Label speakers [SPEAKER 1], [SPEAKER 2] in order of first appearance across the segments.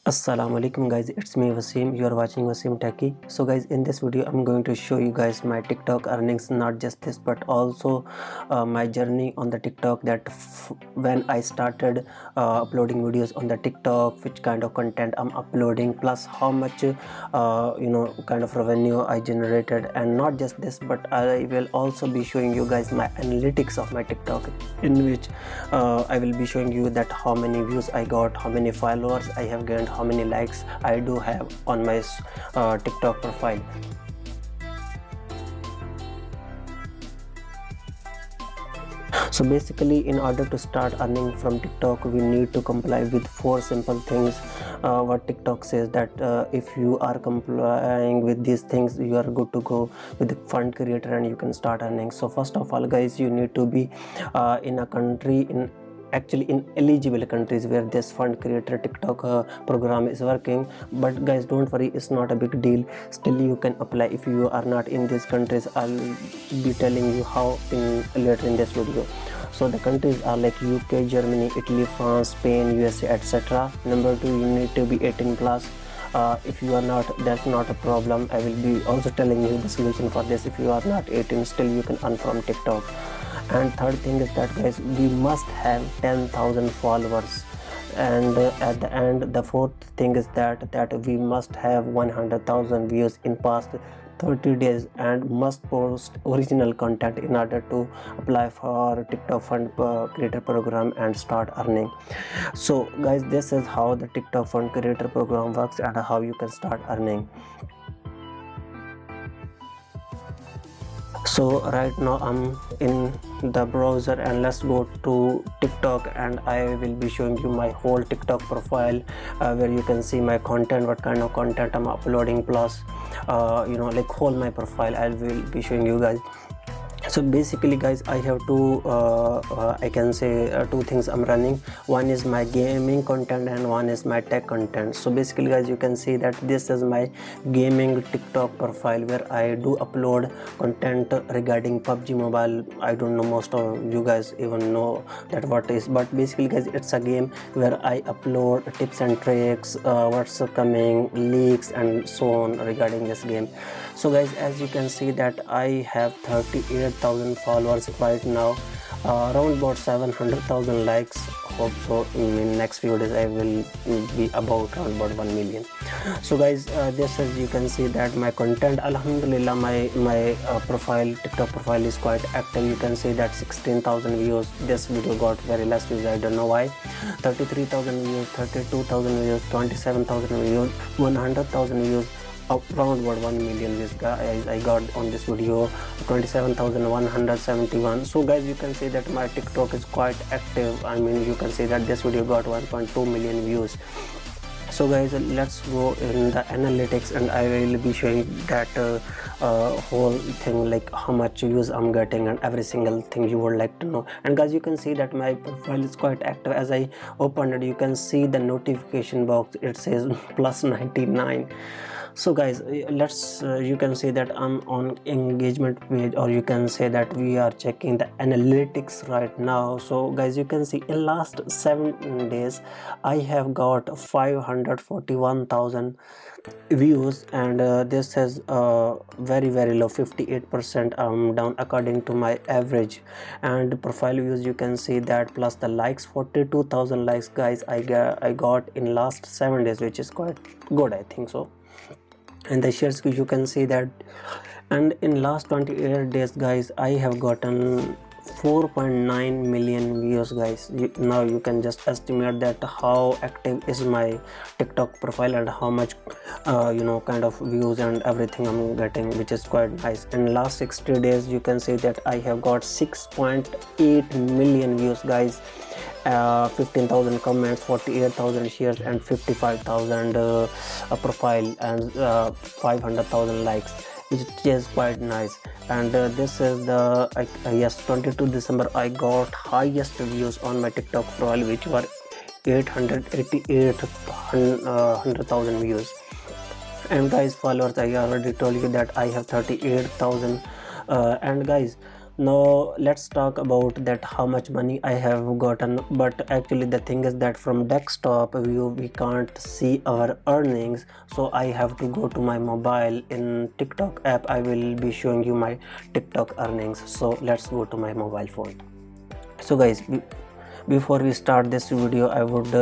[SPEAKER 1] Assalamu alaikum guys, it's me Waseem. You are watching Waseem Techy. So guys, in this video I'm going to show you guys my TikTok earnings, not just this but also my journey on the TikTok, that when I started uploading videos on the TikTok, which kind of content I'm uploading, plus how much kind of revenue I generated. And not just this but I will also be showing you guys my analytics of my TikTok, in which I will be showing you that how many views I got, how many followers I have gained, how many likes I do have on my TikTok profile. So basically, in order to start earning from TikTok, we need to comply with 4 simple things. What TikTok says, that if you are complying with these things, you are good to go with the fund creator and you can start earning. So first of all guys, you need to be in a country, in eligible countries where this fund creator TikTok program is working. But guys, don't worry, it's not a big deal. Still you can apply if you are not in these countries. I'll be telling you how later in this video. So the countries are like UK, Germany, Italy, France, Spain, USA, etc. Number 2, you need to be 18 plus. If you are not, that's not a problem. I will be also telling you the solution for this. If you are not 18, still you can earn from TikTok. And third thing is that guys, we must have 10,000 followers. And at the end, the fourth thing is that we must have 100,000 views in past 30 days and must post original content in order to apply for TikTok fund creator program and start earning. So guys, this is how the TikTok fund creator program works and how you can start earning. So right now I'm in the browser and let's go to TikTok, and I will be showing you my whole TikTok profile where you can see my content, what kind of content I'm uploading, plus like whole my profile I will be showing you guys. So basically guys, I have two I can say two things I'm running. One is my gaming content and one is my tech content. So basically guys, you can see that this is my gaming TikTok profile where I do upload content regarding PUBG Mobile. I don't know, most of you guys even know that what is, but basically guys, it's a game where I upload tips and tricks, what's coming, leaks and so on regarding this game. So guys, as you can see that I have 38,000 followers right now, around about 700,000 likes. Hope so in next few days I will be about around about 1 million. So guys, this is, you can see that my content, alhamdulillah, my profile, TikTok profile is quite active. You can see that 16,000 views. This video got very less views, I don't know why. 33,000 views, 32,000 views, 27,000 views, 100,000 views, around about 1 million views guys I got on this video, 27,171. So guys, you can see that my TikTok is quite active. I mean, you can see that this video got 1.2 million views. So guys, let's go in the analytics and I will be showing that whole thing, like how much views I'm getting and every single thing you would like to know. And guys, you can see that my profile is quite active. As I opened it, you can see the notification box, it says plus 99. So guys, let's you can see that I'm on engagement page, or you can say that we are checking the analytics right now. So guys, you can see in last 7 days I have got 541,000 views, and this is very low, 58% down according to my average. And profile views, you can see that, plus the likes, 42,000 likes guys I got in last 7 days, which is quite good, I think so. And the shares, you can see that, and in last 28 days guys I have gotten 4.9 million views guys. Now you can just estimate that how active is my TikTok profile and how much kind of views and everything I'm getting, which is quite nice. In last 60 days you can see that I have got 6.8 million views guys, 15,000 comments, 48,000 shares and 55,000 profile, and 500,000 likes, which is quite nice. And this is the yes, 22 December I got highest views on my TikTok profile, which were 888,000 views. And guys, followers, I already told you that I have 38,000. And guys, Now let's talk about that how much money I have gotten. But actually the thing is that from desktop view we can't see our earnings, so I have to go to my mobile. In TikTok app I will be showing you my TikTok earnings. So let's go to my mobile phone. So guys, before we start this video, I would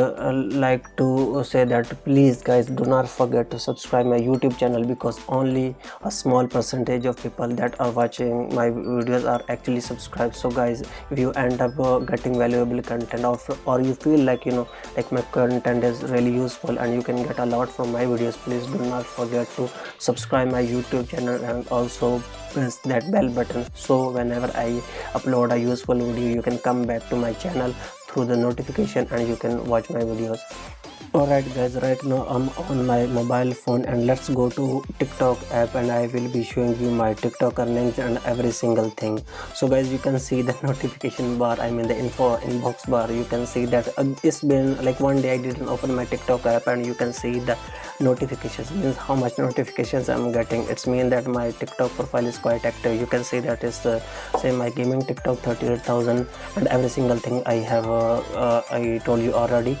[SPEAKER 1] like to say that please guys, do not forget to subscribe my YouTube channel, because only a small percentage of people that are watching my videos are actually subscribed. So guys, if you end up getting valuable content, or you feel like, you know, like my content is really useful and you can get a lot from my videos, please do not forget to subscribe my YouTube channel and also press that bell button, so whenever I upload a useful video you can come back to my channel through the notification and you can watch my videos. Alright guys, right now I'm on my mobile phone, and let's go to TikTok app and I will be showing you my TikTok earnings and every single thing. So guys, you can see the notification bar, I mean the inbox bar. You can see that it's been like one day I didn't open my TikTok app, and you can see the notifications, means how much notifications I'm getting. It's mean that my TikTok profile is quite active. You can see that is say my gaming TikTok 38,000 and every single thing I have I told you already.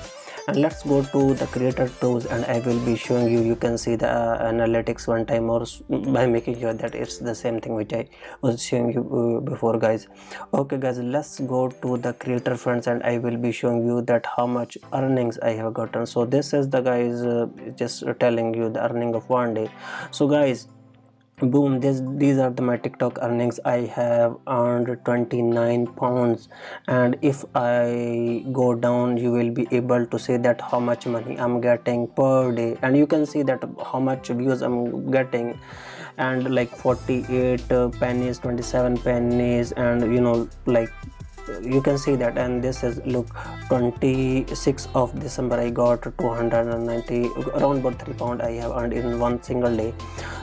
[SPEAKER 1] And let's go to the creator tools and I will be showing you. You can see the analytics one time more by making sure that it's the same thing which I was showing you before guys. Okay guys, let's go to the creator friends and I will be showing you that how much earnings I have gotten. So this is the guys just telling you the earning of one day. So guys, boom, these are my TikTok earnings. I have earned 29 pounds, and if I go down you will be able to see that how much money I'm getting per day, and you can see that how much views I'm getting, and like 48 pennies, 27 pennies, and you know, like you can see that. And this is, look, 26th of December I got 290, around about 3 pound I have earned in one single day.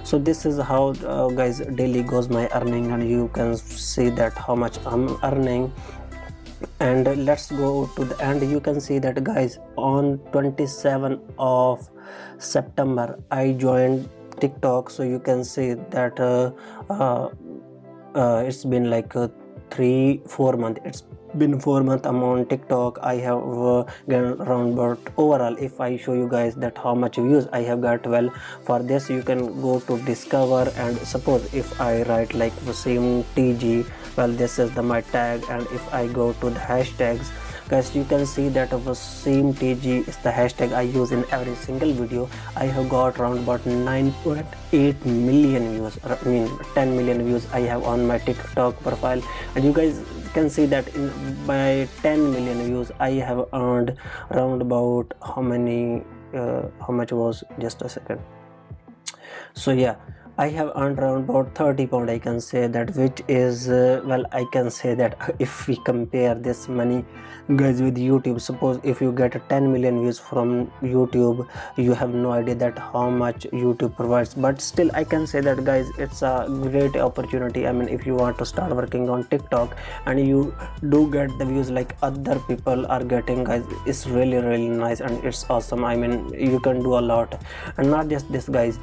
[SPEAKER 1] So this is how guys daily goes my earning, and you can see that how much I'm earning. And let's go to the end. You can see that guys, on 27th of September I joined TikTok. So you can see that it's been like 3-4 months. It's been 4 months I'm on TikTok. I have gained around, but overall if I show you guys that how much views I have got, well, for this you can go to discover, and suppose if I write like Waseem TG, well, this is my tag, and if I go to the hashtags guys, you can see that Waseem TG is the hashtag I use in every single video. I have got around about 9.8 million views, I mean 10 million views I have on my TikTok profile. And you guys can see that in my 10 million views I have earned around about how much was, just a second. So yeah, I have earned around about 30 pound, I can say that, which is well, I can say that if we compare this money guys with YouTube, suppose if you get 10 million views from YouTube, you have no idea that how much YouTube provides. But still I can say that guys, it's a great opportunity. I mean, if you want to start working on TikTok and you do get the views like other people are getting guys, it's really nice and it's awesome. I mean, you can do a lot. And not just this guys,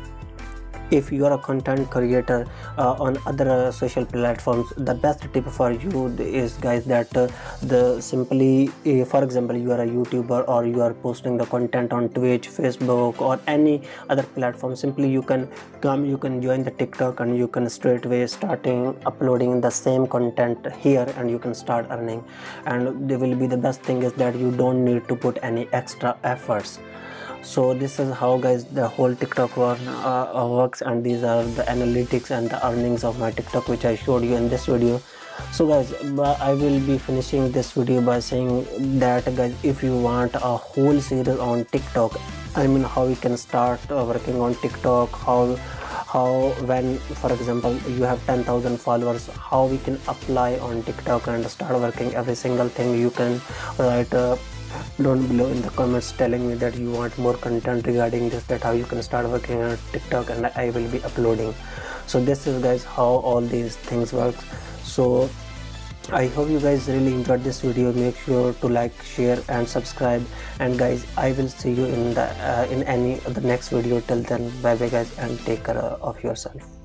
[SPEAKER 1] if you are a content creator on other social platforms, the best tip for you is guys that the simply for example, you are a YouTuber or you are posting the content on Twitch, Facebook or any other platform, simply you can join the TikTok and you can straight away starting uploading the same content here and you can start earning. And there will be the best thing is that you don't need to put any extra efforts. So this is how guys the whole TikTok works, and these are the analytics and the earnings of my TikTok which I showed you in this video. So guys, I will be finishing this video by saying that guys, if you want a whole series on TikTok, I mean how you can start working on TikTok, how when for example you have 10,000 followers, how we can apply on TikTok and start working every single thing, you can write down below in the comments telling me that you want more content regarding this, that how you can start working on TikTok, and I will be uploading. So this is guys how all these things work. So I hope you guys really enjoyed this video. Make sure to like, share and subscribe, and guys I will see you in the in any of the next video. Till then, bye bye guys, and take care of yourself.